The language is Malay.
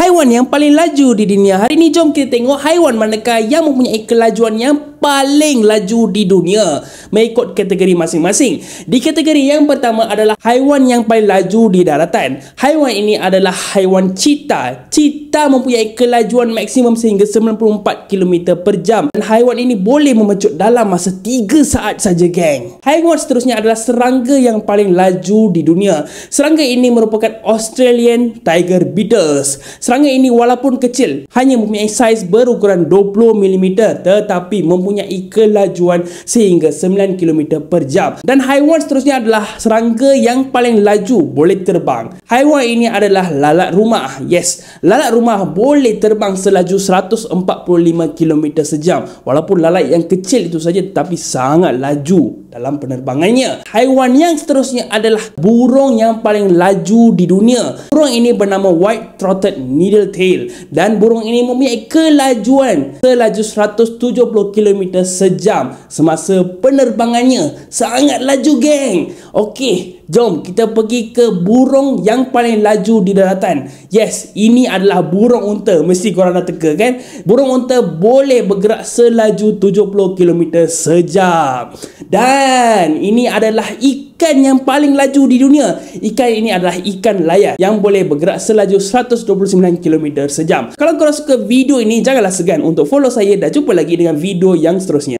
haiwan yang paling laju di dunia. Hari ini jom kita tengok haiwan manakah yang mempunyai kelajuan yang paling laju di dunia mengikut kategori masing-masing. Di kategori yang pertama adalah haiwan yang paling laju di daratan. Haiwan ini adalah haiwan cheetah. Cheetah mempunyai kelajuan maksimum sehingga 94 km per jam. Dan haiwan ini boleh memecut dalam masa 3 saat saja, geng. Haiwan seterusnya adalah serangga yang paling laju di dunia. Serangga ini merupakan Australian Tiger Beetles. Serangga ini walaupun kecil, hanya mempunyai saiz berukuran 20 mm tetapi mempunyai kelajuan sehingga 9 km per jam. Dan haiwan seterusnya adalah serangga yang paling laju boleh terbang. Haiwan ini adalah lalat rumah. Yes, lalat rumah boleh terbang selaju 145 km sejam. Walaupun lalat yang kecil itu saja tetapi sangat laju dalam penerbangannya. Haiwan yang seterusnya adalah burung yang paling laju di dunia. Burung ini bernama white-throated needletail dan burung ini mempunyai kelajuan selaju 170 km sejam semasa penerbangannya. Sangat laju, geng. Okey, jom kita pergi ke burung yang paling laju di daratan. Yes, ini adalah burung unta. Mesti korang dah teka, kan? Burung unta boleh bergerak selaju 70 km sejam. Dan ini adalah ikan yang paling laju di dunia. Ikan ini adalah ikan layar yang boleh bergerak selaju 129 km sejam. Kalau korang suka video ini, janganlah segan untuk follow saya dan jumpa lagi dengan video yang seterusnya.